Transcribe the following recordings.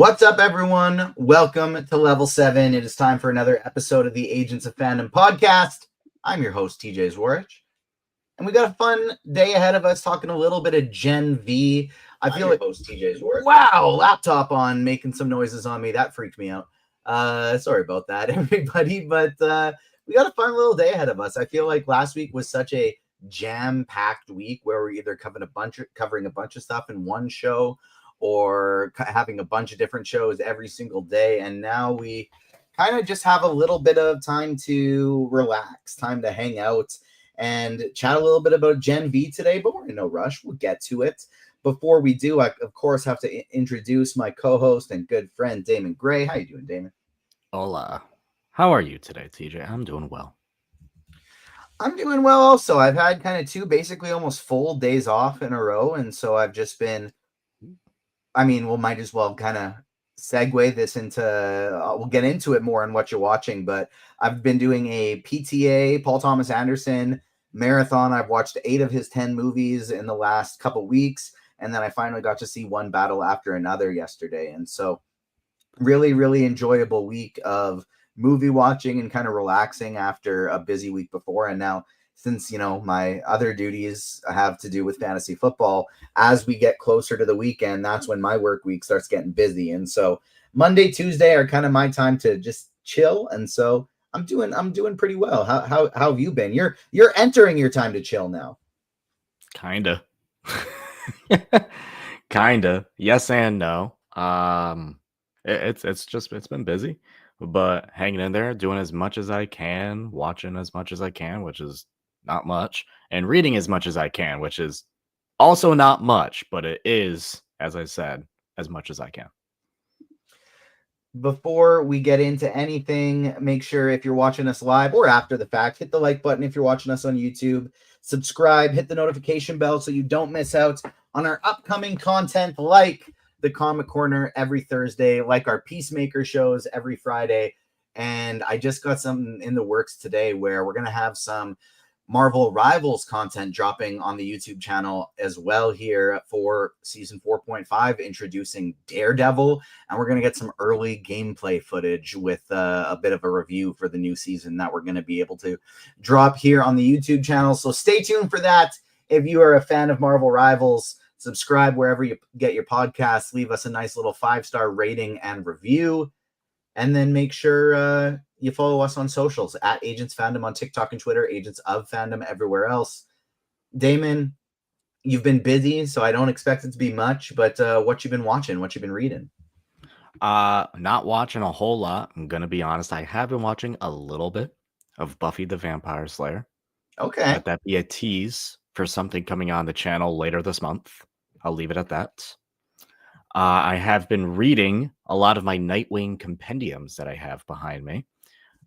What's up, everyone? Welcome to Level 7. It is time for another episode of the Agents of Fandom podcast. I'm your host, TJ Zwarich. And we got a fun day ahead of us talking a little bit of Gen V. I feel like host TJ Zwarich. Wow, laptop on making some noises on me. That freaked me out. Sorry about that, everybody. But we got a fun little day ahead of us. I feel like last week was such a jam-packed week where we're either covering a bunch of stuff in one show or having a bunch of different shows every single day. And now we kind of just have a little bit of time to relax, time to hang out and chat a little bit about Gen V today, but we're in no rush. We'll get to it. Before we do, I, of course, have to introduce my co-host and good friend, Damon Gray. How you doing, Damon? Hola. How are you today, TJ? I'm doing well. I'm doing well also. I've had kind of two basically almost full days off in a row, and so I've just been we'll might as well kind of segue this into, we'll get into it more on what you're watching, but I've been doing a PTA, Paul Thomas Anderson marathon. I've watched 8 of his 10 movies in the last couple weeks, and then I finally got to see one battle after another yesterday. And so really, really enjoyable week of movie watching and kind of relaxing after a busy week before. And now, since, my other duties have to do with fantasy football, as we get closer to the weekend, that's when my work week starts getting busy. And so Monday, Tuesday are kind of my time to just chill. And so I'm doing pretty well. How have you been? You're entering your time to chill now. Kinda. Kinda. Yes and no. It's been busy, but hanging in there, doing as much as I can, watching as much as I can, which is not much, and reading as much as I can, which is also not much, but it is, as I said, as much as I can. Before we get into anything, make sure if you're watching us live or after the fact, hit the like button if you're watching us on YouTube, subscribe, hit the notification bell so you don't miss out on our upcoming content, like the Comic Corner every Thursday, like our Peacemaker shows every Friday. And I just got something in the works today where we're going to have some Marvel Rivals content dropping on the YouTube channel as well here for season 4.5, introducing Daredevil. And we're going to get some early gameplay footage with a bit of a review for the new season that we're going to be able to drop here on the YouTube channel. So stay tuned for that. If you are a fan of Marvel Rivals, subscribe wherever you get your podcasts. Leave us a nice little 5-star rating and review. And then make sure you follow us on socials at Agents Fandom on TikTok and Twitter, Agents of Fandom everywhere else. Damon, you've been busy, so I don't expect it to be much, but what you've been watching, what you've been reading? Not watching a whole lot. I'm gonna be honest. I have been watching a little bit of Buffy the Vampire Slayer. Okay. Let that be a tease for something coming on the channel later this month. I'll leave it at that. I have been reading a lot of my Nightwing compendiums that I have behind me,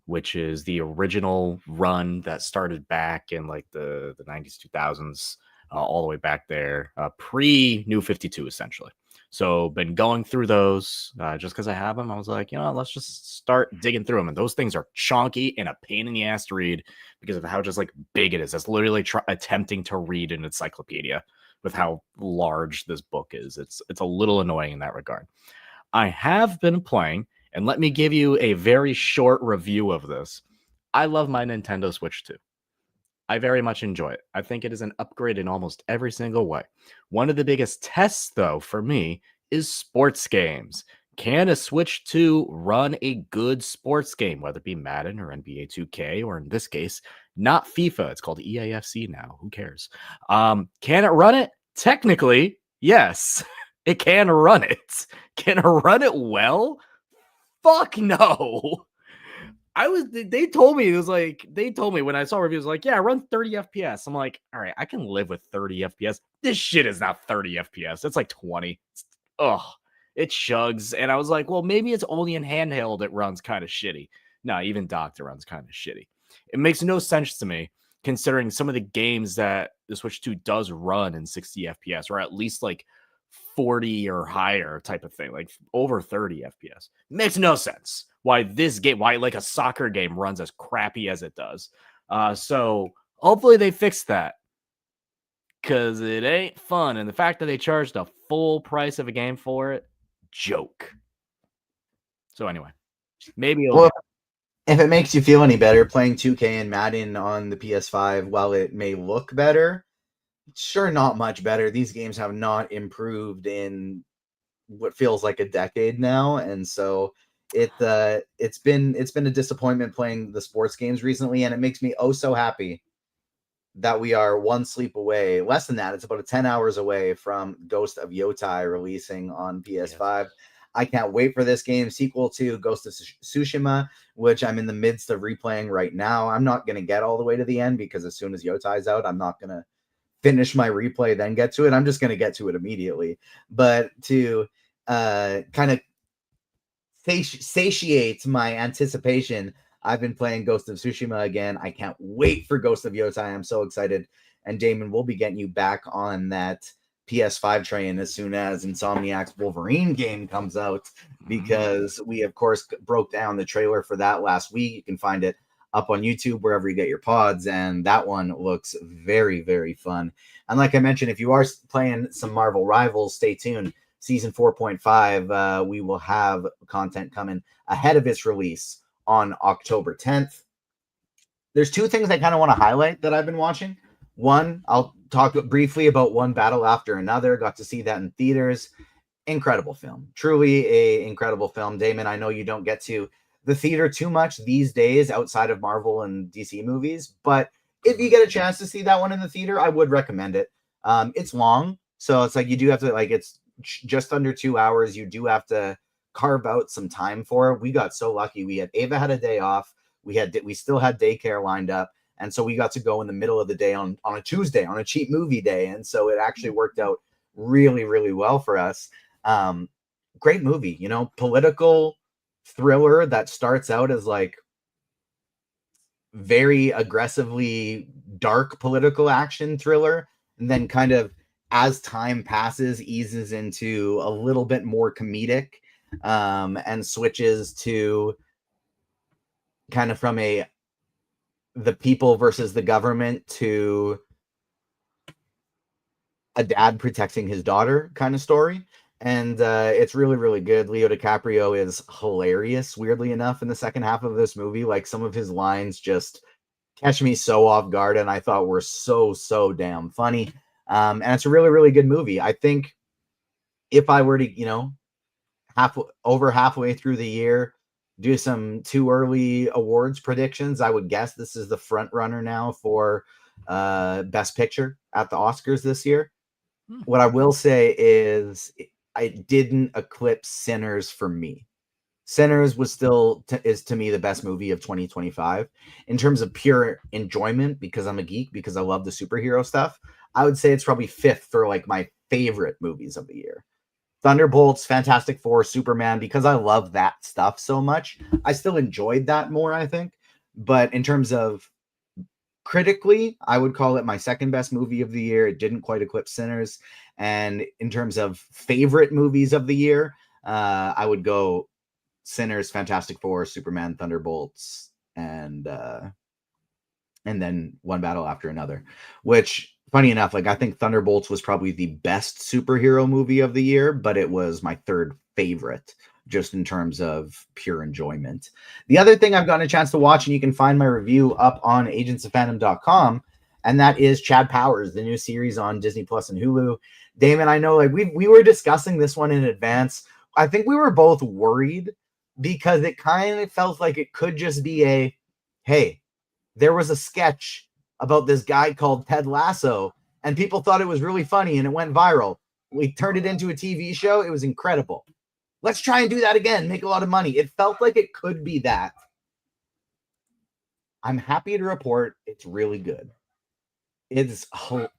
which is the original run that started back in like the 90s, 2000s, all the way back there, pre-New 52, essentially. So been going through those just because I have them. I was like, let's just start digging through them. And those things are chonky and a pain in the ass to read because of how just like big it is. It's literally attempting to read an encyclopedia with how large this book is. It's a little annoying in that regard. I have been playing, and let me give you a very short review of this. I love my Nintendo Switch 2. I very much enjoy it. I think it is an upgrade in almost every single way. One of the biggest tests, though, for me is sports games. Can a Switch 2 run a good sports game, whether it be Madden or NBA 2K, or in this case, not FIFA? It's called EAFC now. Who cares? Can it run it? Technically, yes. It can run it. Can it run it well? Fuck no. They told me when I saw reviews, like, yeah, run 30 FPS. I'm like, all right, I can live with 30 FPS. This shit is not 30 FPS. It's like 20. It chugs. And I was like, well, maybe it's only in handheld it runs kind of shitty. No, even docked it runs kind of shitty. It makes no sense to me, considering some of the games that the Switch 2 does run in 60 FPS, or at least like 40 or higher type of thing, like over 30 FPS. Makes no sense why like a soccer game runs as crappy as it does. So hopefully they fix that, because it ain't fun. And the fact that they charged a full price of a game for it, joke. So anyway, maybe Well, if it makes you feel any better, playing 2K and Madden on the PS5, while it may look better, sure, not much better. These games have not improved in what feels like a decade now, and so it's been a disappointment playing the sports games recently, and it makes me oh so happy that we are one sleep away. Less than that, it's about 10 hours away from Ghost of Yotai releasing on PS5. Yes. I can't wait for this game, sequel to Ghost of Tsushima, which I'm in the midst of replaying right now. I'm not going to get all the way to the end because as soon as Yotai's out, I'm not going to finish my replay, then get to it. I'm just going to get to it immediately. But to kind of satiate my anticipation, I've been playing Ghost of Tsushima again. I can't wait for Ghost of Yotai. I'm so excited. And Damon, we'll be getting you back on that PS5 train as soon as Insomniac's Wolverine game comes out, because we, of course, broke down the trailer for that last week. You can find it up on YouTube, wherever you get your pods, and that one looks very, very fun. And like I mentioned, if you are playing some Marvel Rivals, stay tuned. Season 4.5, we will have content coming ahead of its release on October 10th. There's two things I kind of want to highlight that I've been watching. One, I'll talk briefly about One Battle After Another. Got to see that in theaters. Incredible film. Truly a incredible film. Damon, I know you don't get to the theater too much these days outside of Marvel and DC movies, but if you get a chance to see that one in the theater, I would recommend it. It's long, so it's like you do have to, like, it's just under 2 hours. You do have to carve out some time for it. We got so lucky. Ava had a day off. We still had daycare lined up. And so we got to go in the middle of the day on a Tuesday, on a cheap movie day. And so it actually worked out really, really well for us. Great movie, political thriller that starts out as like very aggressively dark political action thriller. And then kind of as time passes, eases into a little bit more comedic, and switches to kind of from the people versus the government to a dad protecting his daughter kind of story. And it's really, really good. Leo DiCaprio is hilarious, weirdly enough, in the second half of this movie. Like, some of his lines just catch me so off guard, and I thought were so, so damn funny. And it's a really, really good movie. I think if I were to, halfway through the year, do some too early awards predictions, I would guess this is the front runner now for Best Picture at the Oscars this year. What I will say is I didn't eclipse Sinners for me. Sinners was still is to me the best movie of 2025 in terms of pure enjoyment, because I'm a geek, because I love the superhero stuff. I would say it's probably fifth for like my favorite movies of the year. Thunderbolts, Fantastic Four, Superman, because I love that stuff so much. I still enjoyed that more, I think. But in terms of critically, I would call it my second best movie of the year. It didn't quite eclipse Sinners. And in terms of favorite movies of the year, I would go Sinners, Fantastic Four, Superman, Thunderbolts, and then One Battle After Another, which, funny enough, like, I think Thunderbolts was probably the best superhero movie of the year, but it was my third favorite just in terms of pure enjoyment. The other thing I've gotten a chance to watch, and you can find my review up on agentsofandom.com, and that is Chad Powers, the new series on Disney Plus and Hulu. Damon, I know, like, we were discussing this one in advance. I think we were both worried because it kind of felt like it could just be hey, there was a sketch about this guy called Ted Lasso, and people thought it was really funny, and it went viral. We turned it into a TV show. It was incredible. Let's try and do that again, make a lot of money. It felt like it could be that. I'm happy to report it's really good. It's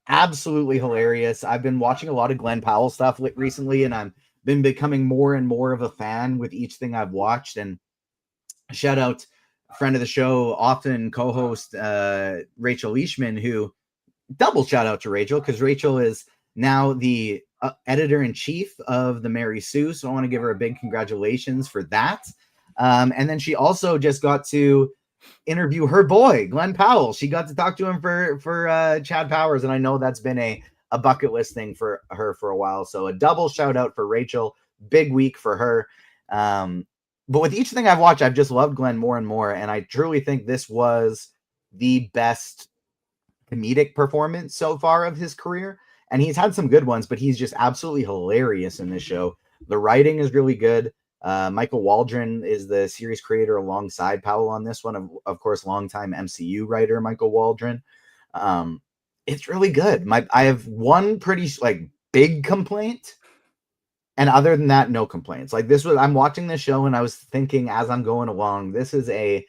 absolutely hilarious. I've been watching a lot of Glenn Powell stuff recently, and I've been becoming more and more of a fan with each thing I've watched. And shout out friend of the show, often co-host Rachel Leishman, who, double shout out to Rachel, because Rachel is now the editor-in-chief of the Mary Sue. So I want to give her a big congratulations for that. And then she also just got to interview her boy, Glenn Powell. She got to talk to him for Chad Powers. And I know that's been a bucket list thing for her for a while. So a double shout out for Rachel. Big week for her. But with each thing I've watched, I've just loved Glenn more and more, and I truly think this was the best comedic performance so far of his career. And he's had some good ones, but he's just absolutely hilarious in this show. The writing is really good. Michael Waldron is the series creator alongside Powell on this one. Of course, longtime MCU writer Michael Waldron. It's really good. I have one pretty big complaint, and other than that, no complaints. I'm watching this show and I was thinking as I'm going along, this is a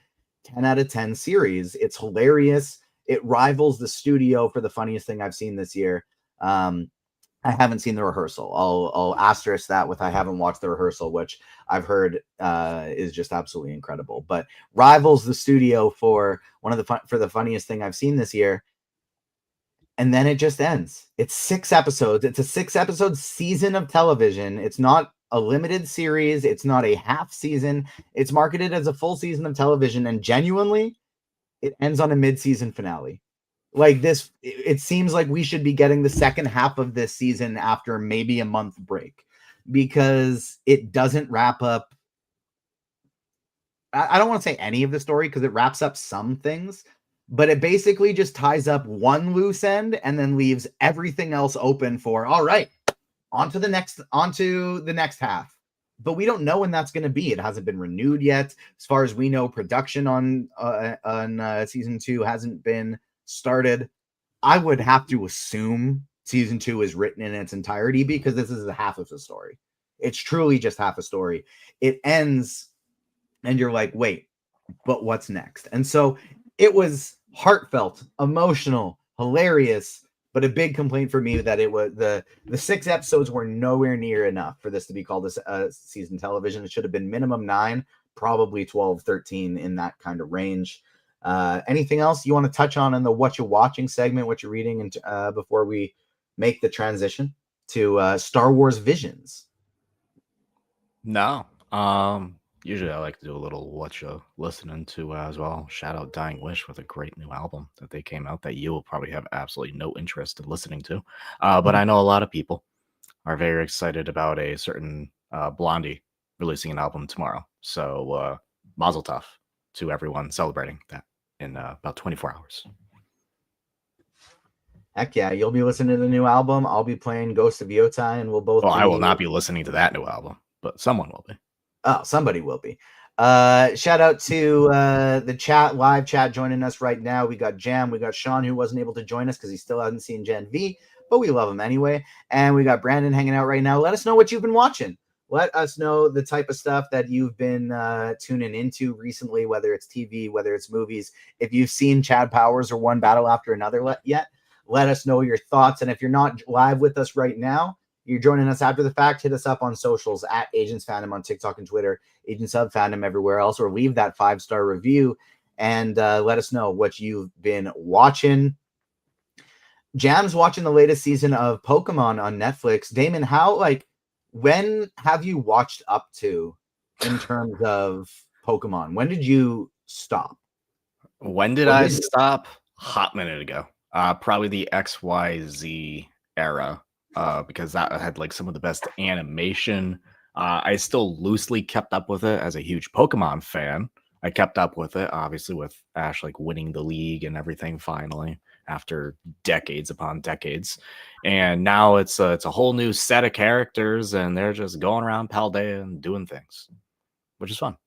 10 out of 10 series. It's hilarious. It rivals the studio for the funniest thing I've seen this year. I haven't seen the rehearsal. I'll asterisk that with I haven't watched the rehearsal, which I've heard is just absolutely incredible. But rivals the studio for for the funniest thing I've seen this year. And then it just ends. It's 6 episodes. It's a 6-episode season of television. It's not a limited series. It's not a half season. It's marketed as a full season of television. And genuinely, it ends on a mid-season finale. It seems like we should be getting the second half of this season after maybe a month break, because it doesn't wrap up. I don't want to say any of the story because it wraps up some things, but it basically just ties up one loose end and then leaves everything else open for, all right, on to the next half. But we don't know when that's going to be. It hasn't been renewed yet. As far as we know, production on season 2 hasn't been started. I would have to assume season 2 is written in its entirety because this is a half of the story. It's truly just half a story. It ends and you're like, wait, but what's next? And so it was heartfelt, emotional, hilarious, but a big complaint for me that it was the 6 episodes were nowhere near enough for this to be called a season television. It should have been minimum 9, probably 12, 13 in that kind of range. Anything else you want to touch on in the what you're watching segment, what you're reading, and before we make the transition to Star Wars Visions? No. Usually I like to do a little Whatcha listening to as well. Shout out Dying Wish with a great new album that they came out that you will probably have absolutely no interest in listening to. But I know a lot of people are very excited about a certain Blondie releasing an album tomorrow. So Mazel Tov to everyone celebrating that in about 24 hours. Heck yeah, you'll be listening to the new album. I'll be playing Ghost of Yotai, and we'll both. Well, I will not be listening to that new album, but someone will be. Oh, somebody will be. Shout out to the live chat joining us right now. We got Jam, we got Sean, who wasn't able to join us because he still hasn't seen Gen V, but we love him anyway. And we got Brandon hanging out right now. Let us know what you've been watching. Let us know the type of stuff that you've been tuning into recently, whether it's TV, whether it's movies. If you've seen Chad Powers or One Battle After Another yet, let us know your thoughts. And if you're not live with us right now, you're joining us after the fact, hit us up on socials at Agents Fandom on TikTok and Twitter, Agents of Fandom everywhere else, or leave that 5-star review and let us know what you've been watching. Jam's watching the latest season of Pokemon on Netflix. Damon, when have you watched up to in terms of Pokemon? When did you stop? When did I stop? Hot minute ago. Probably the XYZ era. Because that had some of the best animation. I still loosely kept up with it as a huge Pokemon fan. I kept up with it, obviously, with Ash winning the league and everything finally after decades upon decades. And now it's a whole new set of characters, and they're just going around Paldea and doing things, which is fun.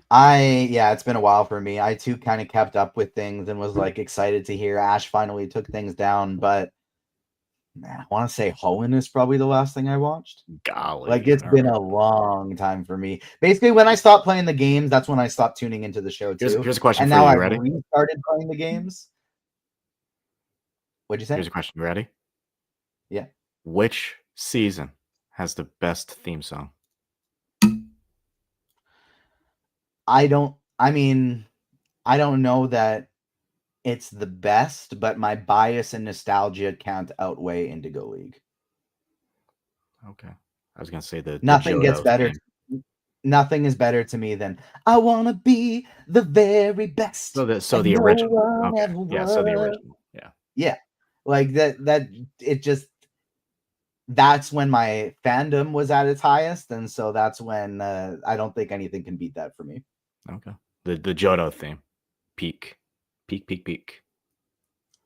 It's been a while for me. I too kind of kept up with things and was excited to hear Ash finally took things down, but I want to say Hoenn is probably the last thing I watched. Golly. It's been a long time for me. Basically, when I stopped playing the games, that's when I stopped tuning into the show too. Here's a question and for now you. I've Ready? restarted playing the games. What'd you say? Here's a question. You ready? Yeah. Which season has the best theme song? I don't know that it's the best, but my bias and nostalgia can't outweigh Indigo League. Okay. I was gonna say nothing gets better. Nothing is better to me than I want to be the very best. So the original. Okay. Yeah. So the original. Yeah. Yeah. That it just that's when my fandom was at its highest, and so that's when I don't think anything can beat that for me. Okay. The Johto theme. Peak. Peak, peak, peak.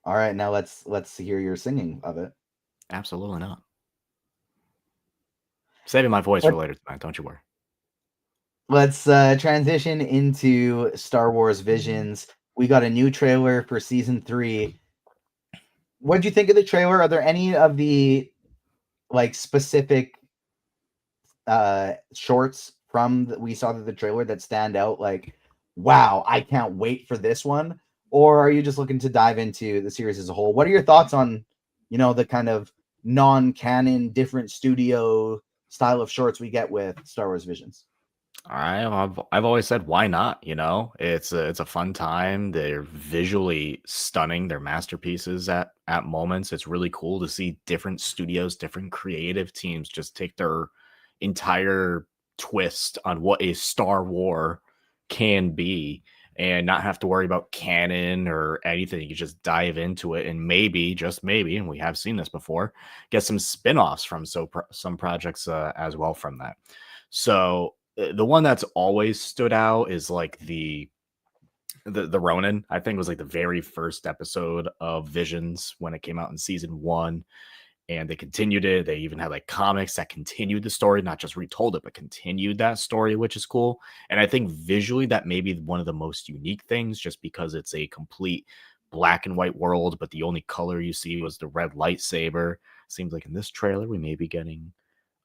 All right, now let's hear your singing of it. Absolutely not. Saving my voice for later tonight, don't you worry. Let's transition into Star Wars Visions. We got a new trailer for season 3. What did you think of the trailer? Are there any of the like specific shorts from we saw the trailer that stand out like, wow, I can't wait for this one? Or are you just looking to dive into the series as a whole? What are your thoughts on, the kind of non-canon, different studio style of shorts we get with Star Wars Visions? I've always said why not? It's a fun time. They're visually stunning. They're masterpieces at moments. It's really cool to see different studios, different creative teams just take their entire twist on what a Star War can be and not have to worry about canon or anything. You can just dive into it and maybe, just maybe, and we have seen this before, get some spin-offs from some projects as well from that. So the one that's always stood out is like the Ronin. I think was like the very first episode of Visions when it came out in season 1, and they continued it. They even had like comics that continued the story, not just retold it, but continued that story, which is cool. And I think visually that may be one of the most unique things, just because it's a complete black and white world, but the only color you see was the red lightsaber. Seems like in this trailer we may be getting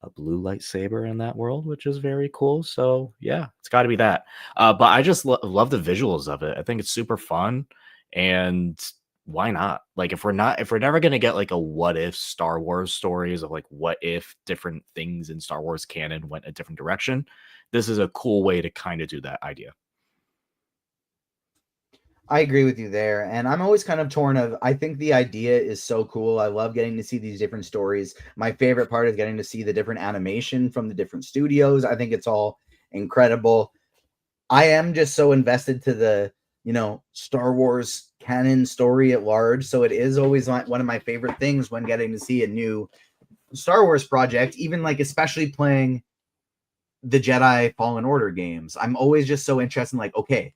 a blue lightsaber in that world, which is very cool. So yeah, it's got to be that. But I just love the visuals of it. I think it's super fun, and why not? Like if we're never gonna get like a what if Star Wars stories of like what if different things in Star Wars canon went a different direction, this is a cool way to kind of do that idea. I agree with you there. And I'm always kind of torn of I think the idea is so cool. I love getting to see these different stories. My favorite part is getting to see the different animation from the different studios. I think it's all incredible. I am just so invested to the, Star Wars canon story at large. So it is always one of my favorite things when getting to see a new Star Wars project, even like especially playing the Jedi Fallen Order games. I'm always just so interested in like, okay,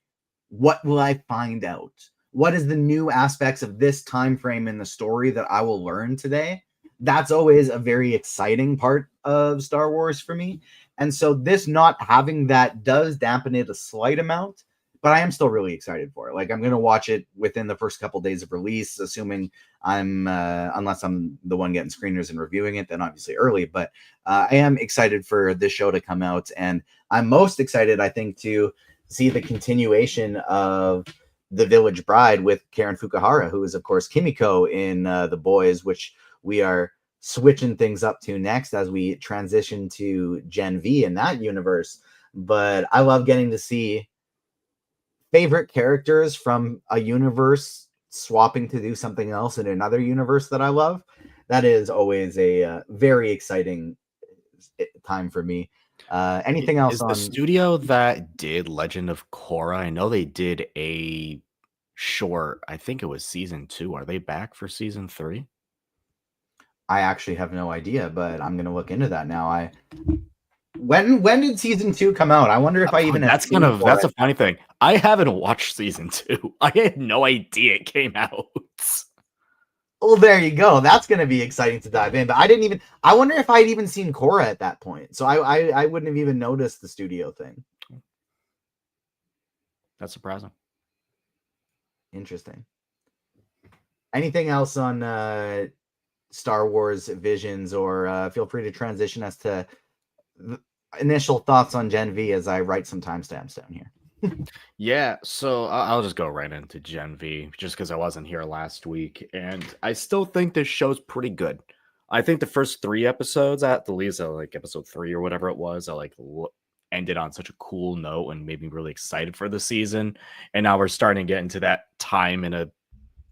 what will I find out? What is the new aspects of this time frame in the story that I will learn today? That's always a very exciting part of Star Wars for me. And so this not having that does dampen it a slight amount, but I am still really excited for it. Like I'm going to watch it within the first couple days of release, assuming I'm unless I'm the one getting screeners and reviewing it, then obviously early. But I am excited for this show to come out, and I'm most excited, I think, to see the continuation of The Village Bride with Karen Fukuhara, who is, of course, Kimiko in The Boys, which we are switching things up to next as we transition to Gen V in that universe. But I love getting to see favorite characters from a universe swapping to do something else in another universe that I love. That is always a very exciting time for me. Anything else Is on the studio that did Legend of Korra? I know they did a short. I think it was season 2. Are they back for season 3? I actually have no idea, but I'm gonna look into that now. When did season 2 come out? I wonder if I even have seen That's a it. funny thing. I haven't watched season 2. I had no idea it came out. Well, there you go. That's gonna be exciting to dive in. But I wonder if I'd even seen Korra at that point. So I wouldn't have even noticed the studio thing. That's surprising. Interesting. Anything else on Star Wars Visions, or feel free to transition us to initial thoughts on Gen V as I write some timestamps down here. Yeah, so I'll just go right into Gen V just because I wasn't here last week, and I still think this show's pretty good. I think the first 3 episodes, at the least, like episode 3 or whatever it was, I like ended on such a cool note and made me really excited for the season. And now we're starting to get into that time in a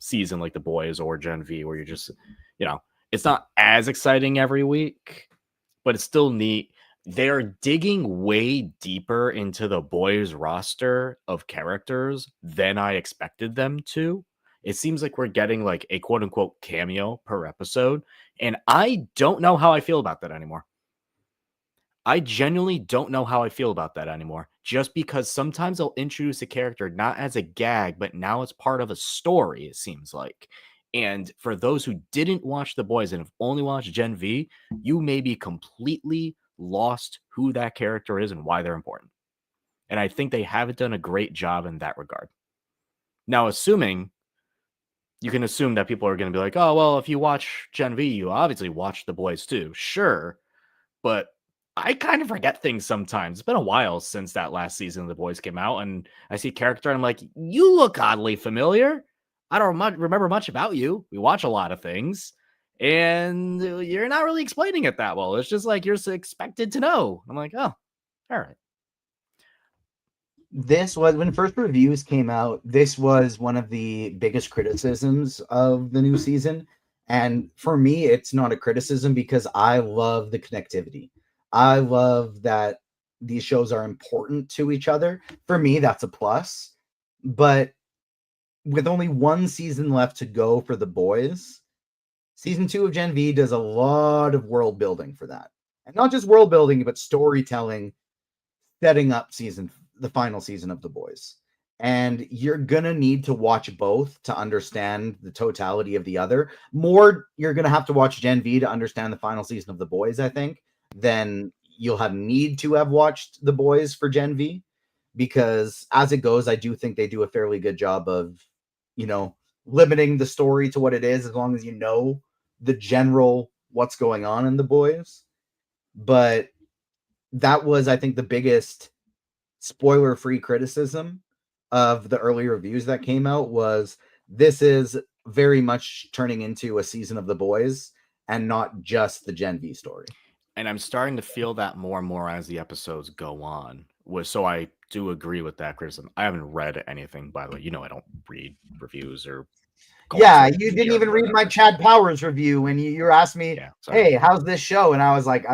season like The Boys or Gen V where you're just, it's not as exciting every week, but it's still neat. They're digging way deeper into the Boys roster of characters than I expected them to. It seems like we're getting like a quote unquote cameo per episode. And I don't know how I feel about that anymore. I genuinely don't know how I feel about that anymore. Just because sometimes they'll introduce a character not as a gag, but now it's part of a story, it seems like. And for those who didn't watch The Boys and have only watched Gen V, you may be completely lost who that character is and why they're important. And I think they haven't done a great job in that regard. Now, you can assume that people are going to be like, oh, well, if you watch Gen V, you obviously watch The Boys too. Sure. But I kind of forget things sometimes. It's been a while since that last season of The Boys came out, and I see character and I'm like, you look oddly familiar. I don't remember much about you. We watch a lot of things, and you're not really explaining it that well. It's just like you're expected to know. I'm like, oh, all right. This was when first reviews came out. This was one of the biggest criticisms of the new season. And for me, it's not a criticism because I love the connectivity. I love that these shows are important to each other. For me, that's a plus. But with only one season left to go for The Boys, season 2 of Gen V does a lot of world building for that. And not just world building, but storytelling, setting up the final season of The Boys. And you're gonna need to watch both to understand the totality of the other. More, you're gonna have to watch Gen V to understand the final season of The Boys, I think, than you'll have need to have watched The Boys for Gen V. Because as it goes, I do think they do a fairly good job of, limiting the story to what it is, as long as you know the general what's going on in The Boys. But that was, I think, the biggest spoiler-free criticism of the early reviews that came out was this is very much turning into a season of The Boys and not just the Gen V story. And I'm starting to feel that more and more as the episodes go on. So I do agree with that criticism. I haven't read anything, by the way. I don't read reviews or. Yeah, you didn't even read my Chad Powers review when you asked me, hey, how's this show? And I was like,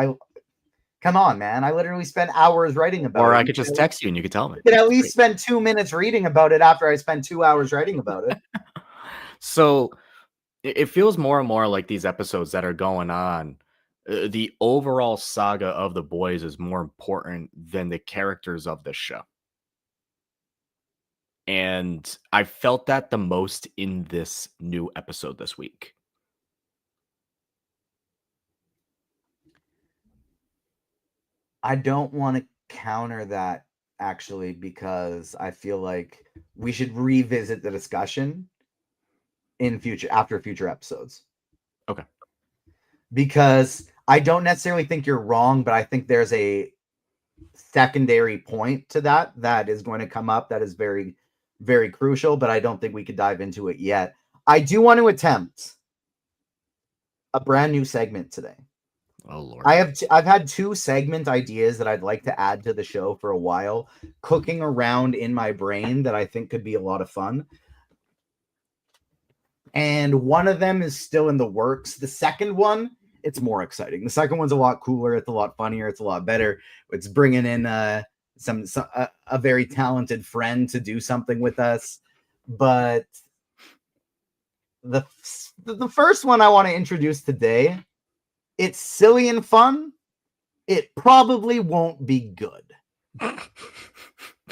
come on, man. I literally spent hours writing about it. Or I could just text you and you could tell me. You could at least spend 2 minutes reading about it after I spent 2 hours writing about it. So it feels more and more like these episodes that are going on, the overall saga of The Boys is more important than the characters of the show. And I felt that the most in this new episode this week. I don't want to counter that, actually, because I feel like we should revisit the discussion after future episodes. Okay. Because I don't necessarily think you're wrong, but I think there's a secondary point to that is going to come up that is very, very crucial, but I don't think we could dive into it yet. I do want to attempt a brand new segment today. Oh Lord. I've had 2 segment ideas that I'd like to add to the show for a while, cooking around in my brain that I think could be a lot of fun. And one of them is still in the works. The second one, it's more exciting. The second one's a lot cooler. It's a lot funnier. It's a lot better. It's bringing in a very talented friend to do something with us. But the first one I want to introduce today, it's silly and fun. It probably won't be good.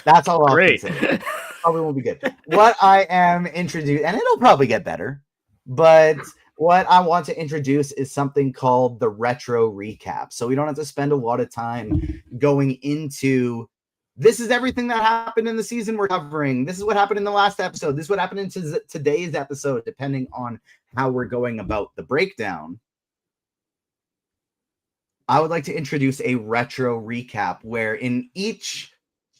That's all I'll say. Probably won't be good. What I am introducing, and it'll probably get better, but what I want to introduce is something called the retro recap. So we don't have to spend a lot of time going into this is everything that happened in the season we're covering. This is what happened in the last episode. This is what happened in today's episode, depending on how we're going about the breakdown. I would like to introduce a retro recap where in each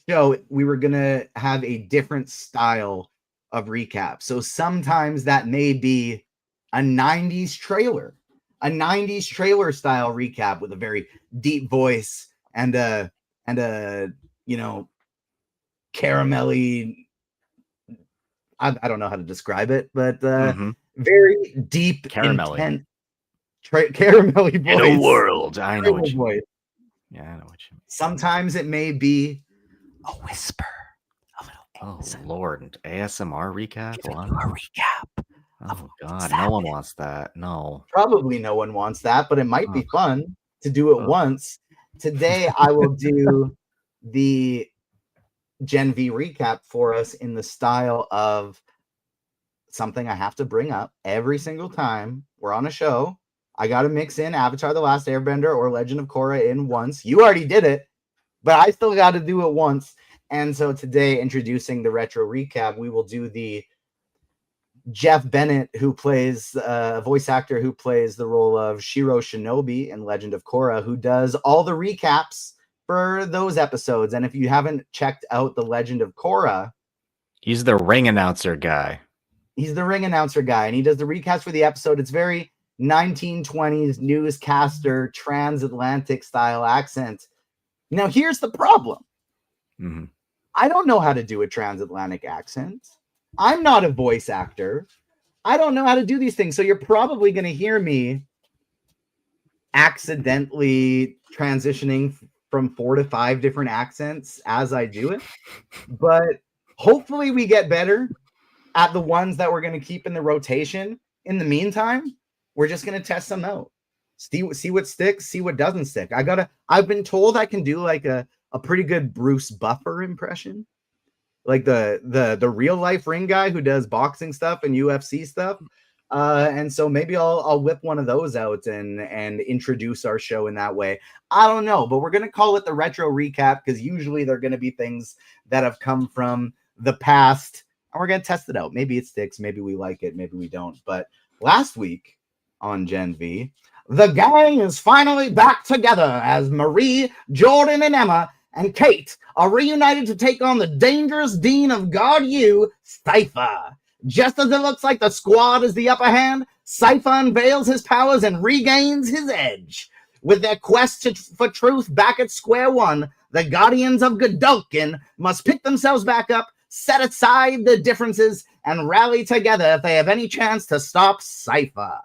show we were going to have a different style of recap. So sometimes that may be a 90s trailer style recap with a very deep voice and a caramelly, I don't know how to describe it, but very deep, caramelly. Intense, caramelly voice. In a world, I know what you mean. Yeah, I know what you mean. Sometimes it may be a whisper, a little. Oh Lord, ASMR recap. ASMR recap. Oh God, no one wants that. No. Probably no one wants that, but it might be Ugh. fun to do it Ugh. once. Today, I will do the Gen V recap for us in the style of something I have to bring up every single time we're on a show. I got to mix in Avatar The Last Airbender or Legend of Korra in once. You already did it, but I still got to do it once. And so today, introducing the retro recap, we will do the Jeff Bennett, who plays a voice actor who plays the role of Shiro Shinobi in Legend of Korra, who does all the recaps for those episodes. And if you haven't checked out the Legend of Korra, He's the ring announcer guy. he's the ring announcer guy, and he does the recaps for the episode. It's very 1920s newscaster, transatlantic style accent. Now, here's the problem. Mm-hmm. I don't know how to do a transatlantic accent. I'm not a voice actor. I don't know how to do these things. So you're probably going to hear me accidentally transitioning from 4 to 5 different accents as I do it. But hopefully we get better at the ones that we're going to keep in the rotation. In the meantime, we're just going to test them out. See what sticks, see what doesn't stick. I've been told I can do like a pretty good Bruce Buffer impression. Like the real life ring guy who does boxing stuff and UFC stuff. And so maybe I'll whip one of those out and introduce our show in that way. I don't know, but we're gonna call it the retro recap because usually they're gonna be things that have come from the past, and we're gonna test it out. Maybe it sticks, maybe we like it, maybe we don't. But last week on Gen V, the gang is finally back together as Marie, Jordan, and Emma and Kate are reunited to take on the dangerous Dean of God U, Cypher. Just as it looks like the squad is the upper hand, Cypher unveils his powers and regains his edge. With their quest for truth back at square one, the Guardians of Godolkin must pick themselves back up, set aside their differences, and rally together if they have any chance to stop Cypher.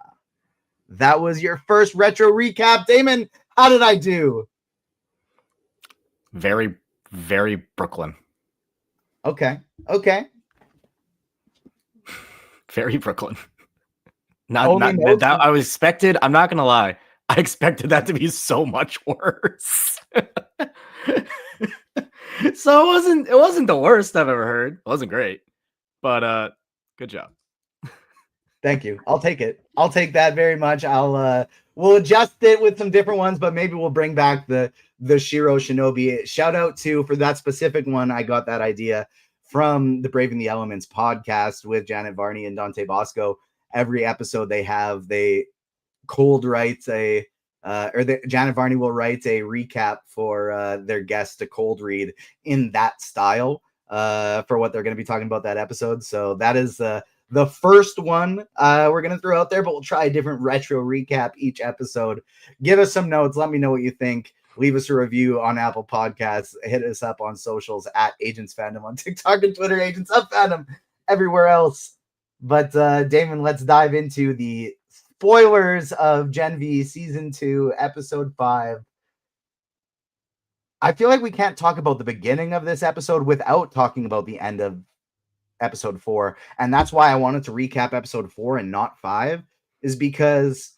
That was your first retro recap. Damon, how did I do? Very, very Brooklyn. Okay. Very Brooklyn. Not that I expected. I'm not gonna lie. I expected that to be so much worse. So it wasn't the worst I've ever heard. It wasn't great, but good job. Thank you. I'll take it. I'll take that very much. We'll adjust it with some different ones, but maybe we'll bring back the Shiro Shinobi. Shout out to, for that specific one, I got that idea from the Braving the Elements podcast with Janet Varney and Dante Bosco. Every episode they cold writes Janet Varney will write a recap for their guest to cold read in that style for what they're going to be talking about that episode. So that is the first one we're going to throw out there, but we'll try a different retro recap each episode. Give us some notes. Let me know what you think. Leave us a review on Apple Podcasts. Hit us up on socials at Agents Fandom on TikTok and Twitter, Agents of Fandom everywhere else. But Damon, let's dive into the spoilers of Gen V Season 2, Episode 5. I feel like we can't talk about the beginning of this episode without talking about the end of Episode 4. And that's why I wanted to recap Episode 4 and not 5, is because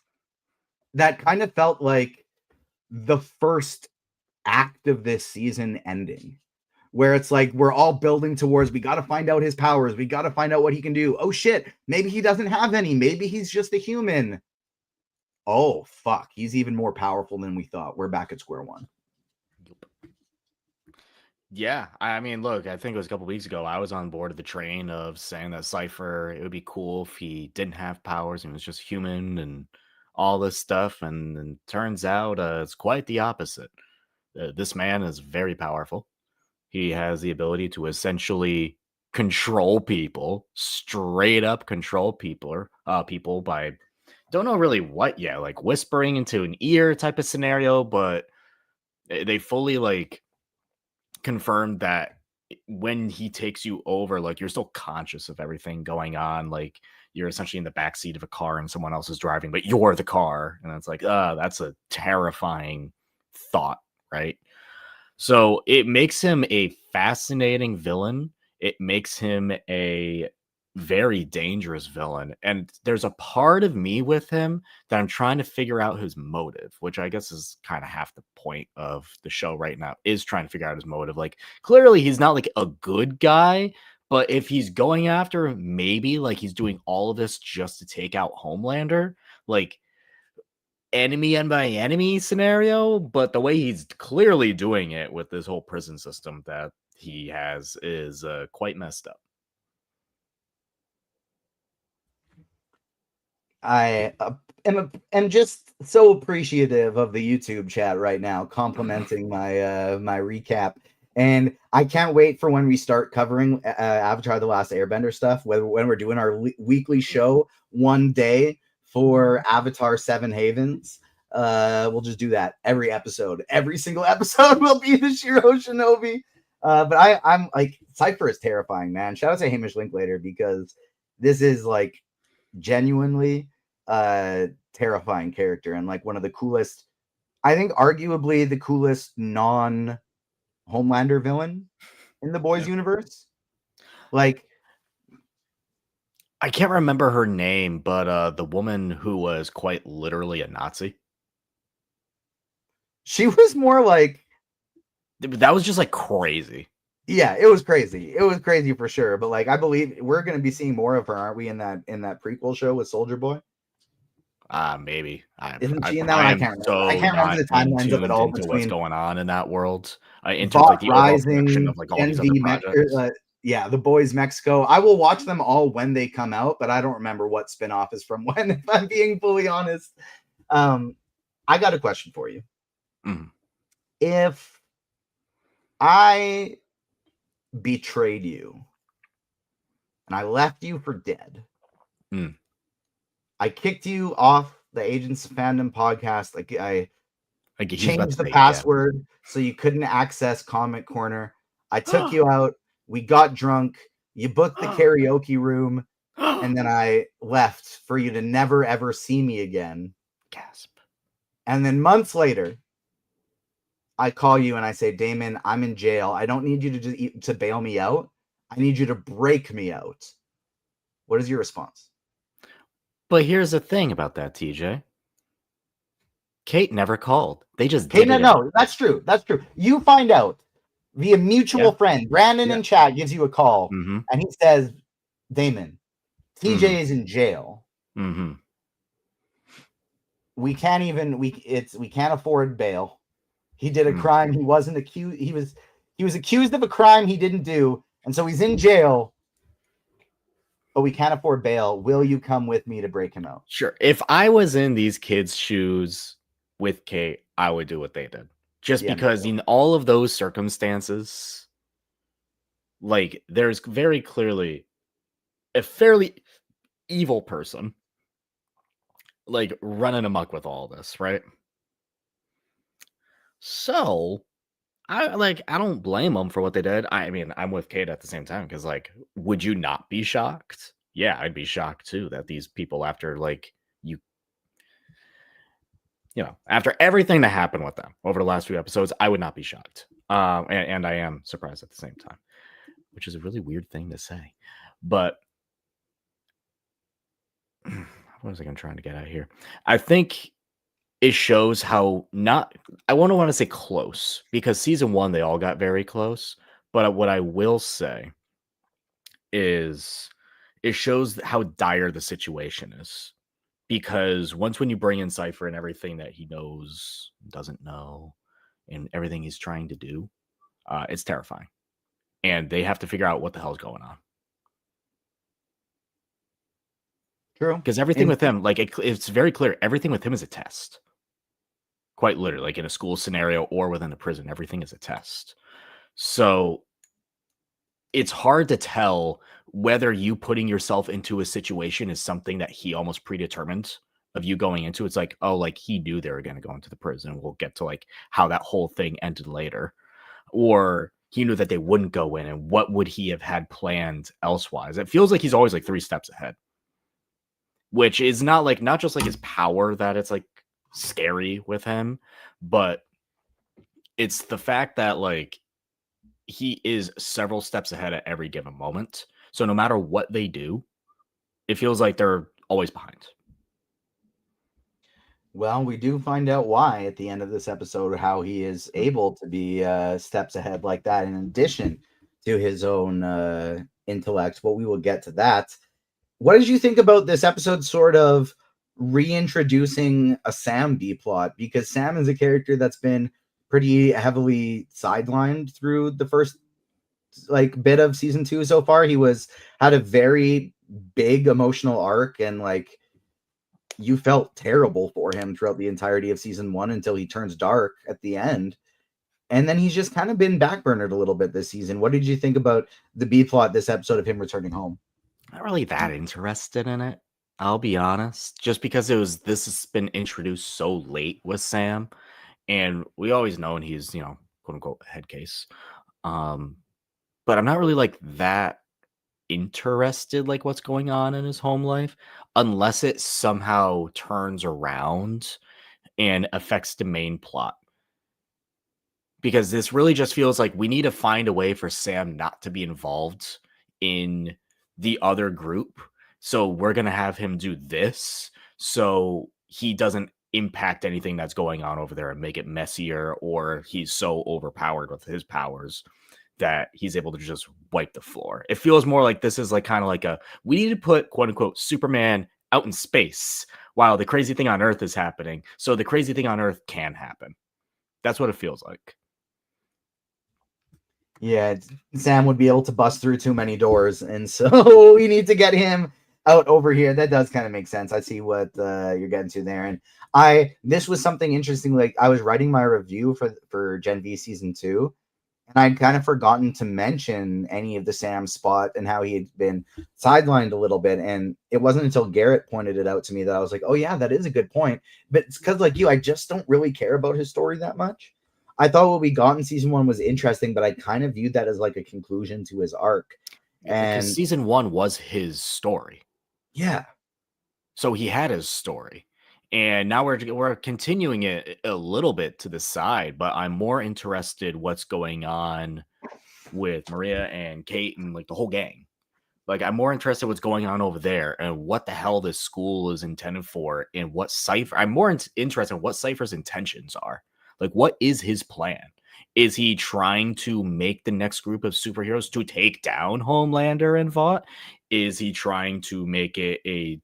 that kind of felt like the first act of this season ending, where it's like we're all building towards, we got to find out his powers, we got to find out what he can do. Oh shit, maybe he doesn't have any, maybe he's just a human. Oh fuck, he's even more powerful than we thought. We're back at square one. Yeah, I mean, look, I think it was a couple weeks ago, I was on board of the train of saying that Cypher, it would be cool if he didn't have powers and was just human and all this stuff, and turns out it's quite the opposite. This man is very powerful. He has the ability to essentially control people, straight up control people by, don't know really what yet, like whispering into an ear type of scenario, but they fully like confirmed that when he takes you over, like you're still conscious of everything going on, like you're essentially in the back seat of a car and someone else is driving, but you're the car. And it's like, that's a terrifying thought, right? So it makes him a fascinating villain. It makes him a very dangerous villain. And there's a part of me with him that I'm trying to figure out his motive, which I guess is kind of half the point of the show right now, is trying to figure out his motive. Like, clearly he's not like a good guy, but if he's going after him, maybe like he's doing all of this just to take out Homelander, like enemy and by enemy scenario. But the way he's clearly doing it with this whole prison system that he has is quite messed up. I am just so appreciative of the YouTube chat right now, complimenting my recap, and I can't wait for when we start covering Avatar: The Last Airbender stuff. When we're doing our weekly show one day for Avatar: Seven Havens, we'll just do that every episode. Every single episode will be the Shiro Shinobi. But I'm like, Cypher is terrifying, man. Shout out to Hamish Linklater, because this is like genuinely terrifying character, and like one of the coolest, I think arguably the coolest non-Homelander villain in the Boys universe. Like, I can't remember her name, but the woman who was quite literally a Nazi. She was more like, that was just like crazy. Yeah, it was crazy. It was crazy for sure. But like, I believe we're going to be seeing more of her, aren't we? In that prequel show with Soldier Boy. Maybe. Isn't she in that one? I can't remember. I can't remember the timelines of it all into what's going on in that world. Into Bot like the Rising, of like all these other projects. Yeah, The Boys Mexico. I will watch them all when they come out, but I don't remember what spinoff is from when, if I'm being fully honest. I got a question for you. Mm. If I betrayed you and I left you for dead, I kicked you off the Agents of Fandom podcast. Like, I changed the password so you couldn't access Comic Corner. I took you out. We got drunk. You booked the karaoke room, and then I left for you to never ever see me again. Gasp. And then months later, I call you and I say, Damon, I'm in jail. I don't need you to bail me out. I need you to break me out. What is your response? But here's the thing about that, TJ. Kate never called. They just did it. No, that's true. That's true. You find out via mutual friend. Brandon in chat gives you a call, and he says, Damon, TJ is in jail. We can't afford bail. He did a crime. He wasn't accused. He was accused of a crime he didn't do, and so he's in jail. But we can't afford bail. Will you come with me to break him out? Sure. If I was in these kids' shoes with Kate, I would do what they did. Just because in all of those circumstances, like, there's very clearly a fairly evil person, like, running amok with all this, right? So, I don't blame them for what they did. I mean, I'm with Kate at the same time, because, like, would you not be shocked? Yeah, I'd be shocked too that these people, after like after everything that happened with them over the last few episodes, I would not be shocked. And I am surprised at the same time, which is a really weird thing to say. But what was I trying to get at here? I think it shows how I won't want to say close, because season 1, they all got very close. But what I will say is it shows how dire the situation is. Because when you bring in Cypher and everything that he knows, doesn't know, and everything he's trying to do, it's terrifying. And they have to figure out what the hell's going on. True. Because everything with him, like, it's very clear, everything with him is a test. Quite literally, like in a school scenario or within a prison, everything is a test. So it's hard to tell whether you putting yourself into a situation is something that he almost predetermined of you going into. It's like, oh, like, he knew they were going to go into the prison. We'll get to like how that whole thing ended later. Or he knew that they wouldn't go in, and what would he have had planned elsewise? It feels like he's always like 3 steps ahead, which is not just like his power that it's like scary with him, but it's the fact that like he is several steps ahead at every given moment. So no matter what they do, it feels like they're always behind. Well, we do find out why at the end of this episode, how he is able to be steps ahead like that, in addition to his own intellect. But we will get to that. What did you think about this episode sort of reintroducing a Sam B plot? Because Sam is a character that's been pretty heavily sidelined through the first like bit of season 2 so far. He had a very big emotional arc, and like you felt terrible for him throughout the entirety of season 1 until he turns dark at the end. And then he's just kind of been backburnered a little bit this season. What did you think about the B plot this episode of him returning home? Not really that interested in it, I'll be honest. Just because this has been introduced so late with Sam, and we always known he's, quote unquote head case. But I'm not really like that interested like what's going on in his home life unless it somehow turns around and affects the main plot. Because this really just feels like we need to find a way for Sam not to be involved in the other group. So we're going to have him do this so he doesn't impact anything that's going on over there and make it messier, or he's so overpowered with his powers that he's able to just wipe the floor. It feels more like this is like kind of like we need to put quote unquote Superman out in space while the crazy thing on Earth is happening. So the crazy thing on Earth can happen. That's what it feels like. Yeah, Sam would be able to bust through too many doors, and so we need to get him out over here. That does kind of make sense. I see what you're getting to there, and this was something interesting. Like I was writing my review for Gen V season 2, and I'd kind of forgotten to mention any of the Sam spot and how he had been sidelined a little bit. And it wasn't until Garrett pointed it out to me that I was like, oh yeah, that is a good point. But it's because like you, I just don't really care about his story that much. I thought what we got in season 1 was interesting, but I kind of viewed that as like a conclusion to his arc. And because season 1 was his story. Yeah. So he had his story. And now we're continuing it a little bit to the side, but I'm more interested what's going on with Maria and Kate and like the whole gang. Like I'm more interested what's going on over there and what the hell this school is intended for, and what Cypher. I'm more interested in what Cypher's intentions are. Like, what is his plan? Is he trying to make the next group of superheroes to take down Homelander and Vought? Is he trying to make it a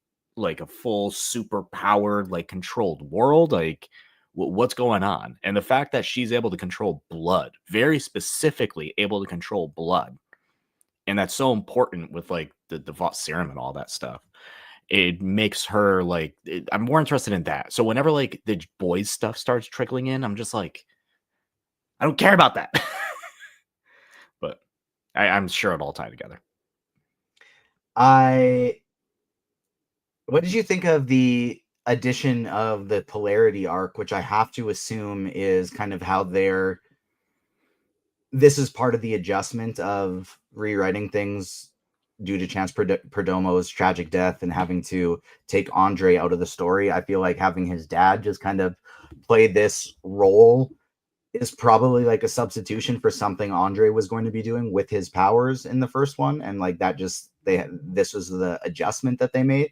full super powered, like controlled world? Like, what's going on? And the fact that she's able to control blood, very specifically able to control blood, and that's so important with like the Vought serum and all that stuff. It makes her like I'm more interested in that. So whenever like the boys stuff starts trickling in, I'm just like, I don't care about that. But I'm sure it'll all tie together. What did you think of the addition of the polarity arc, which I have to assume is kind of how this is part of the adjustment of rewriting things due to Chance Perdomo's tragic death and having to take Andre out of the story. I feel like having his dad just kind of play this role is probably like a substitution for something Andre was going to be doing with his powers in the first one. And like that this was the adjustment that they made.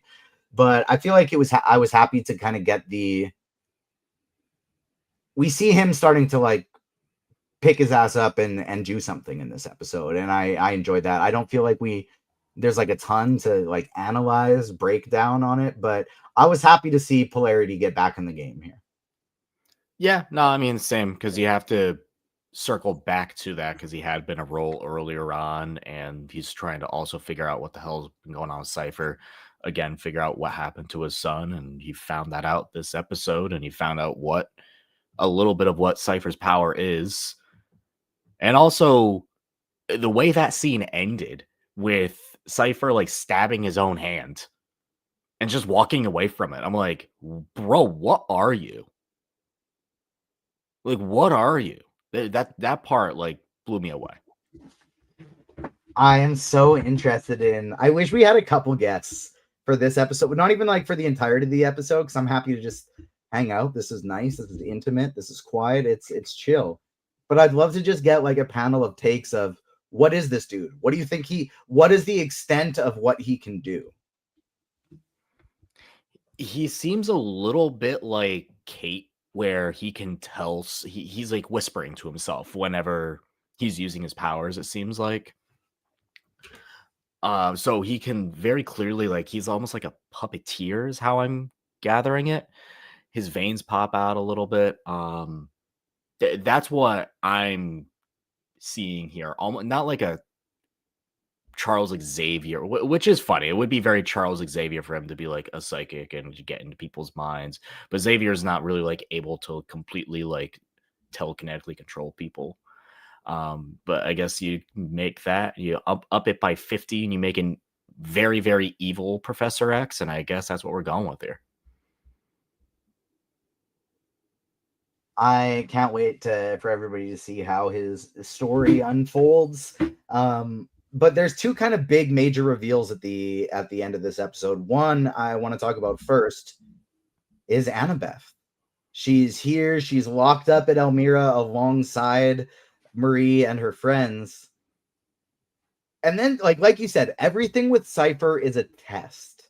But I feel like I was happy to kind of get we see him starting to like pick his ass up and do something in this episode. And I enjoyed that. I don't feel like there's like a ton to like analyze, break down on it, but I was happy to see polarity get back in the game here. Yeah, no, I mean, same, because you have to circle back to that because he had been a role earlier on, and he's trying to also figure out what the hell's been going on with Cypher. Again, figure out what happened to his son, and he found that out this episode, and he found out a little bit of what Cypher's power is. And also, the way that scene ended with Cypher like stabbing his own hand and just walking away from it. I'm like, bro, what are you? Like, what are you? That part like blew me away. I am so interested I wish we had a couple guests for this episode, but not even like for the entirety of the episode, because I'm happy to just hang out. This is nice. This is intimate. This is quiet. It's chill. But I'd love to just get like a panel of takes of what is this dude? What do you think what is the extent of what he can do? He seems a little bit like Kate, where he can tell he's like whispering to himself whenever he's using his powers, it seems like. So he can very clearly, like, he's almost like a puppeteer is how I'm gathering it. His veins pop out a little bit. That's what I'm seeing here. Almost not like a Charles Xavier, which is funny. It would be very Charles Xavier for him to be like a psychic and to get into people's minds. But Xavier is not really like able to completely like telekinetically control people. But I guess you make that, you up it by 50 and you make a very, very evil Professor X. And I guess that's what we're going with here. I can't wait for everybody to see how his story unfolds. But there's two kind of big major reveals at the end of this episode. One I want to talk about first is Annabeth. She's here. She's locked up at Elmira alongside Marie and her friends. And then, like you said, everything with Cypher is a test.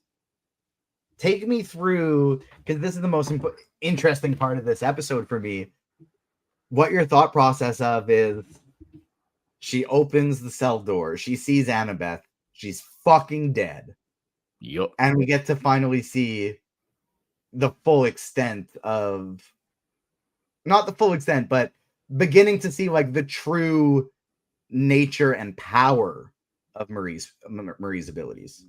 Take me through, because this is the most interesting part of this episode for me. What your thought process of is, she opens the cell door. She sees Annabeth. She's fucking dead. Yup. And we get to finally see the full extent of, not the full extent, but beginning to see like the true nature and power of Marie's abilities.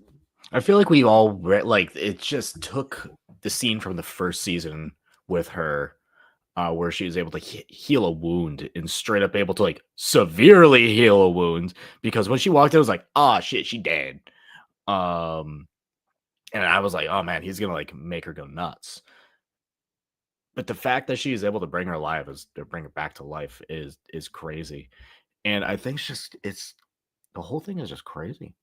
I feel like we all like it just took the scene from the first season with her where she was able to heal a wound and straight up able to like severely heal a wound, because when she walked in, it was like, oh shit, she dead. And I was like, oh man, he's gonna like make her go nuts. But the fact that she is able to bring her bring her back to life is crazy. And I think it's the whole thing is just crazy.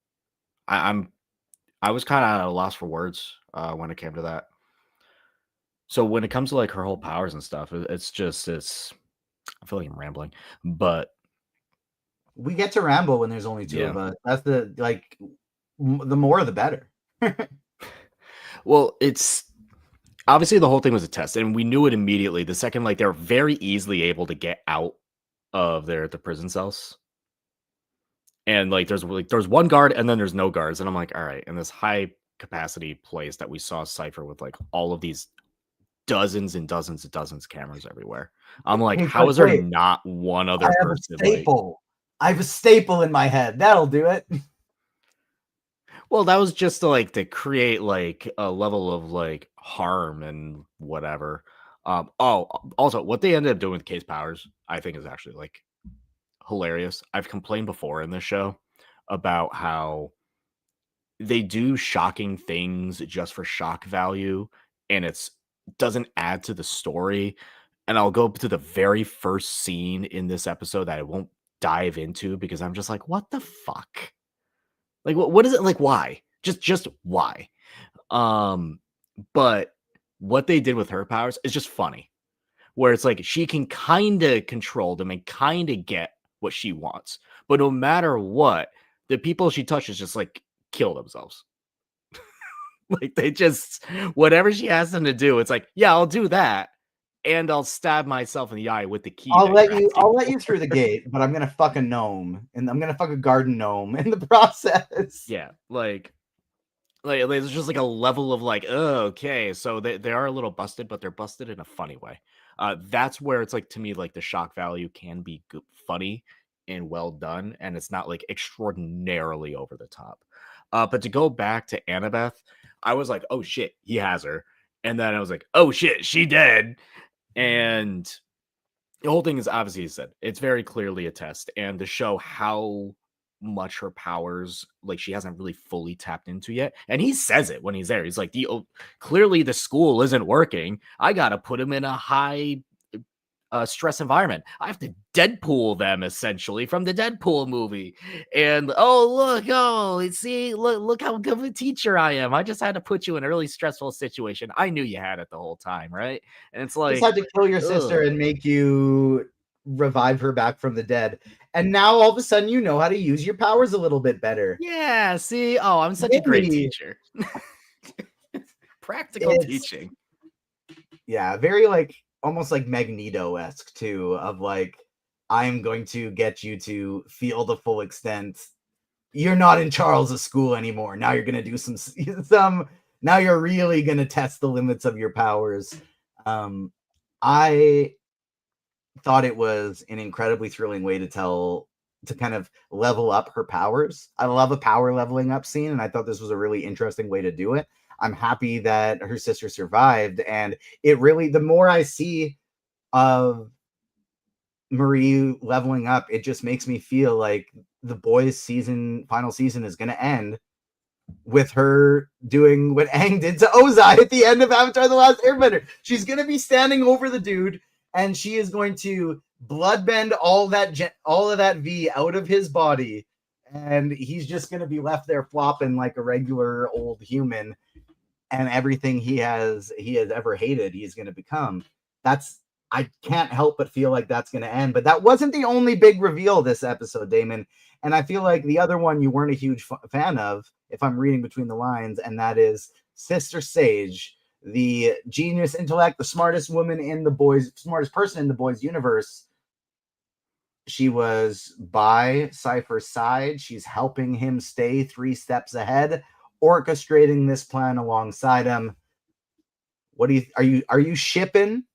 I was kind of at a loss for words when it came to that. So when it comes to like her whole powers and stuff, it's I feel like I'm rambling, but we get to ramble when there's only two of us. That's the the more the better. Well, it's obviously the whole thing was a test, and we knew it immediately. The second, like, they're very easily able to get out of the prison cells. And like there's one guard and then there's no guards. And I'm like, all right, in this high capacity place that we saw Cypher with like all of these dozens and dozens and dozens of cameras everywhere. I'm like, how is there not one other person? I have a staple in my head. That'll do it. Well, that was just to create like a level of like harm and whatever. Also, what they ended up doing with Case Powers, I think, is actually like hilarious. I've complained before in this show about how they do shocking things just for shock value, and it doesn't add to the story. And I'll go to the very first scene in this episode that I won't dive into because I'm just like, what the fuck? Like, what is it? Like, why? Just why? But what they did with her powers is just funny, where it's like she can kind of control them and kind of get what she wants, but no matter what, the people she touches just like kill themselves. Like they just, whatever she asks them to do, it's like, yeah, I'll do that, and I'll stab myself in the eye with the key. I'll let you through the gate, but I'm gonna fuck a gnome, and I'm gonna fuck a garden gnome in the process. Yeah, like there's just like a level of like, oh, okay, so they are a little busted, but they're busted in a funny way. That's where it's like, to me, like the shock value can be funny and well done, and it's not like extraordinarily over the top. But to go back to Annabeth, I was like, oh shit, he has her. And then I was like, oh shit, she dead. And the whole thing is, obviously, he said, it's very clearly a test. And to show how much her powers, like, she hasn't really fully tapped into yet. And he says it when he's there. He's like, clearly the school isn't working. I got to put him in a high stress environment. I have to Deadpool them, essentially, from the Deadpool movie. And look how good of a teacher I am. I just had to put you in a really stressful situation. I knew you had it the whole time, right? And it's like, just had to kill your sister and make you revive her back from the dead. And now all of a sudden you know how to use your powers a little bit better. Yeah, see? Oh, I'm such a great Maybe teacher. Practical it's teaching. yeah, very like almost like Magneto-esque too, of like, I'm going to get you to feel the full extent. You're not in Charles's school anymore. Now you're gonna do some now you're really gonna test the limits of your powers. I thought it was an incredibly thrilling way to kind of level up her powers. I love a power leveling up scene, and I thought this was a really interesting way to do it. I'm happy that her sister survived, and it really, the more I see of Marie leveling up, it just makes me feel like the boys' final season is going to end with her doing what Aang did to Ozai at the end of Avatar: The Last Airbender. She's going to be standing over the dude, and she is going to bloodbend all of that V out of his body, and he's just going to be left there flopping like a regular old human, and everything he has ever hated, he's going to become. That's I can't help but feel like that's going to end. But that wasn't the only big reveal this episode, Damon. And I feel like the other one you weren't a huge fan of, if I'm reading between the lines, and that is Sister Sage, the genius intellect, the smartest smartest person in the boys' universe. She was by Cypher's side. She's helping him stay 3 steps ahead, orchestrating this plan alongside him. What do you are you shipping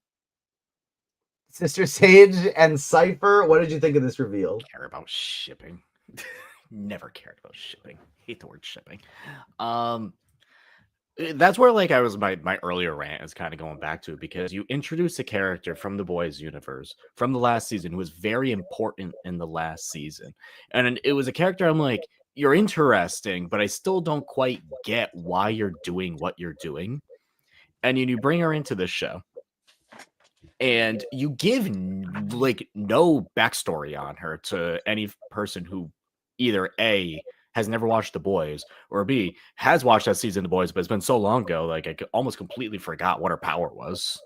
Sister Sage and Cypher? What did you think of this reveal? Care about shipping. Never cared about shipping. Hate the word shipping. That's where like I was my earlier rant is kind of going back to, because you introduce a character from the boys universe from the last season who was very important in the last season, and it was a character I'm like, you're interesting, but I still don't quite get why you're doing what you're doing. And you bring her into this show and you give like no backstory on her to any person who either A, has never watched The Boys, or B, has watched that season of The Boys, but it's been so long ago, like I almost completely forgot what her power was.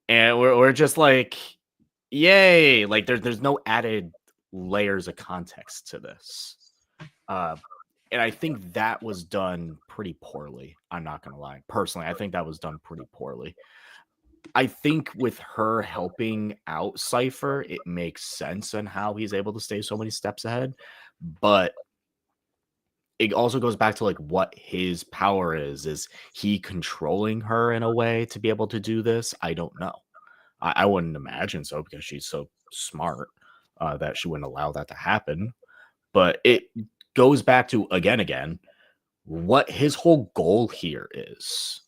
And we're just like, yay! Like there's no added layers of context to this. And I think that was done pretty poorly. I'm not gonna lie. Personally, I think that was done pretty poorly. I think with her helping out Cypher, it makes sense on how he's able to stay so many steps ahead. But it also goes back to like what his power is he controlling her in a way to be able to do this? I don't know. I wouldn't imagine so, because she's so smart that she wouldn't allow that to happen. But it goes back to again what his whole goal here is.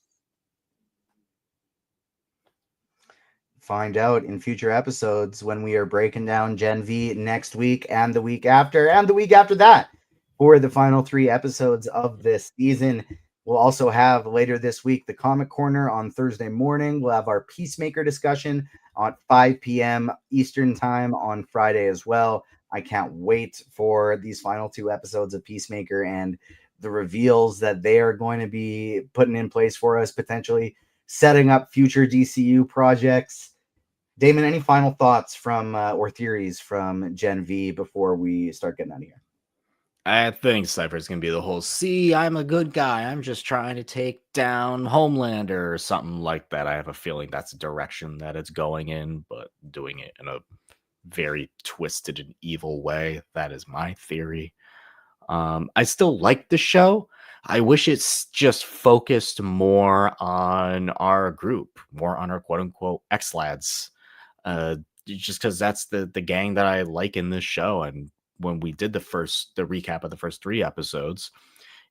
Find out in future episodes when we are breaking down Gen V next week and the week after and the week after that for the final 3 episodes of this season. We'll also have later this week the Comic Corner on Thursday morning. We'll have our Peacemaker discussion at 5 p.m. Eastern time on Friday as well. I can't wait for these final 2 episodes of Peacemaker and the reveals that they are going to be putting in place for us, potentially setting up future DCU projects. Damon, any final thoughts from or theories from Gen V before we start getting out of here? I think Cypher's going to be the whole, see, I'm a good guy, I'm just trying to take down Homelander or something like that. I have a feeling that's the direction that it's going in, but doing it in a very twisted and evil way. That is my theory. I still like the show. I wish it's just focused more on our group, more on our quote unquote X lads. Just because that's the gang that I like in this show. And when we did the recap of the first 3 episodes,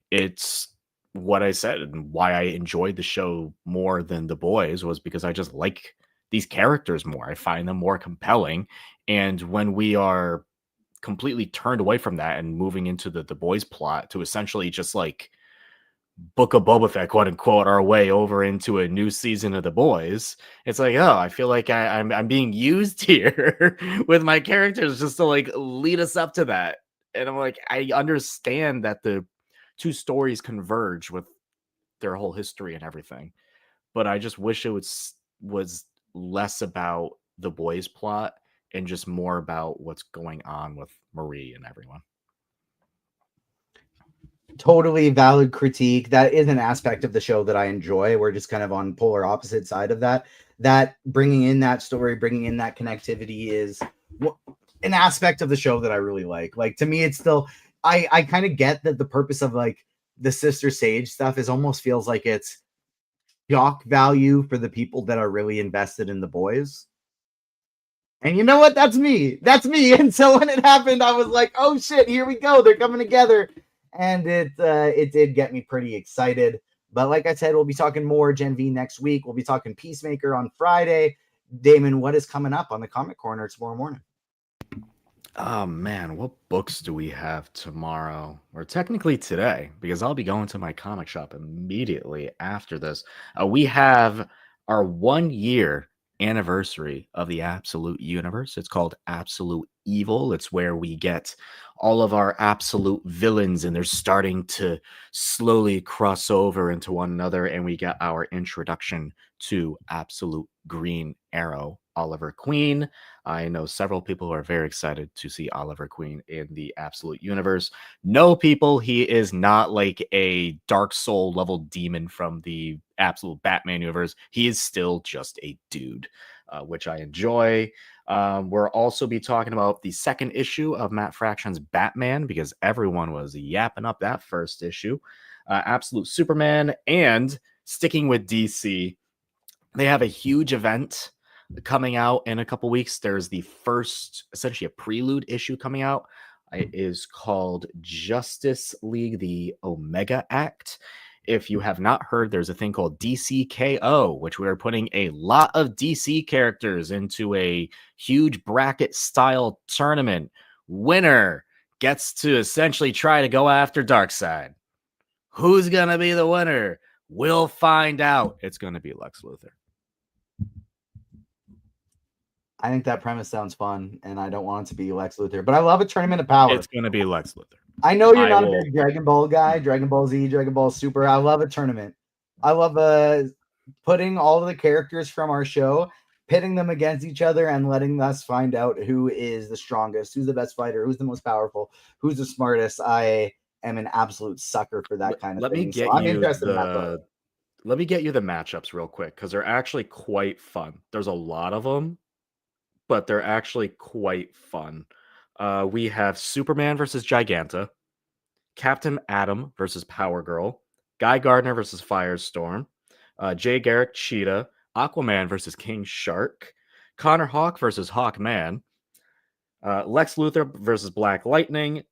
it's what I said, and why I enjoyed the show more than The Boys was because I just like these characters more. I find them more compelling. And when we are completely turned away from that and moving into the Boys plot to essentially just like Book of Boba Fett, quote unquote, our way over into a new season of The Boys, it's like, oh, I feel like I'm being used here with my characters just to like lead us up to that. And I'm like, I understand that the 2 stories converge with their whole history and everything, but I just wish it was less about the Boys plot and just more about what's going on with Marie and everyone. Totally valid critique. That is an aspect of the show that I enjoy. We're just kind of on polar opposite side of that. That bringing in that story, bringing in that connectivity is an aspect of the show that I really like. Like, to me, it's still, I kind of get that the purpose of like the Sister Sage stuff is almost feels like it's shock value for the people that are really invested in the boys. And you know what? That's me. That's me. And so when it happened, I was like, oh shit, here we go. They're coming together. And it did get me pretty excited. But like I said, we'll be talking more Gen V next week. We'll be talking Peacemaker on Friday. Damon, what is coming up on the Comic Corner tomorrow morning? Oh man, what books do we have tomorrow? Or technically today, because I'll be going to my comic shop immediately after this. We have our 1 year anniversary of the Absolute Universe. It's called Absolute Evil. It's where we get all of our absolute villains, and they're starting to slowly cross over into one another. And we get our introduction to Absolute Green Arrow, Oliver Queen. I know several people who are very excited to see Oliver Queen in the Absolute Universe. No, people, he is not like a Dark Soul level demon from the Absolute Batman universe. He is still just a dude, which I enjoy. We'll also be talking about the second issue of Matt Fraction's Batman, because everyone was yapping up that first issue. Absolute Superman, and sticking with DC, they have a huge event coming out in a couple weeks. There's the first, essentially a prelude issue coming out. It is called Justice League, the Omega Act. If you have not heard, there's a thing called DCKO, which we are putting a lot of DC characters into a huge bracket style tournament. Winner gets to essentially try to go after Darkseid. Who's going to be the winner? We'll find out. It's going to be Lex Luthor. I think that premise sounds fun, and I don't want it to be Lex Luthor, but I love a tournament of power. It's going to be Lex Luthor. I know you're not a big Dragon Ball guy, Dragon Ball Z, Dragon Ball Super. I love a tournament. I love putting all of the characters from our show, pitting them against each other, and letting us find out who is the strongest, who's the best fighter, who's the most powerful, who's the smartest. I am an absolute sucker for that kind of thing. I'm interested in that. Let me get you the matchups real quick, because they're actually quite fun. There's a lot of them, but they're actually quite fun. We have Superman versus Giganta, Captain Atom versus Power Girl, Guy Gardner versus Firestorm, Jay Garrick Cheetah, Aquaman versus King Shark, Connor Hawk versus Hawkman, Lex Luthor versus Black Lightning,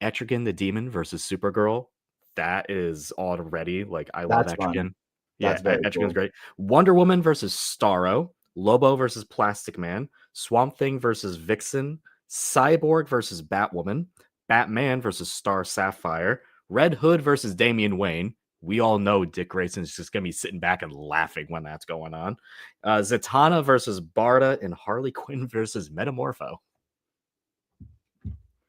Etrigan the Demon versus Supergirl. That is already, like, I love Etrigan. Yeah, Etrigan's cool. Great. Wonder Woman versus Starro, Lobo versus Plastic Man, Swamp Thing versus Vixen, Cyborg versus Batwoman, Batman versus Star Sapphire, Red Hood versus Damian Wayne. We all know Dick Grayson's just going to be sitting back and laughing when that's going on. Zatanna versus Barda, and Harley Quinn versus Metamorpho.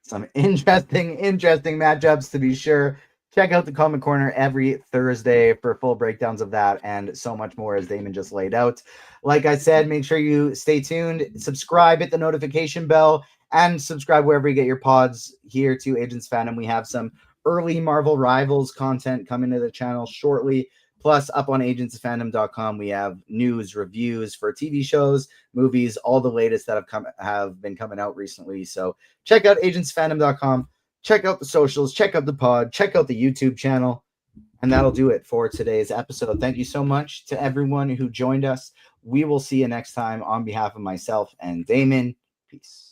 Some interesting matchups, to be sure. Check out the Comic Corner every Thursday for full breakdowns of that and so much more, as Damon just laid out. Like I said, make sure you stay tuned, subscribe, hit the notification bell, and subscribe wherever you get your pods. Here to Agents Fandom, we have some early Marvel Rivals content coming to the channel shortly. Plus, up on agentsfandom.com, we have news, reviews for TV shows, movies, all the latest that have been coming out recently. So check out agentsfandom.com. Check out the socials, check out the pod, check out the YouTube channel, and that'll do it for today's episode. Thank you so much to everyone who joined us. We will see you next time. On behalf of myself and Damon, peace.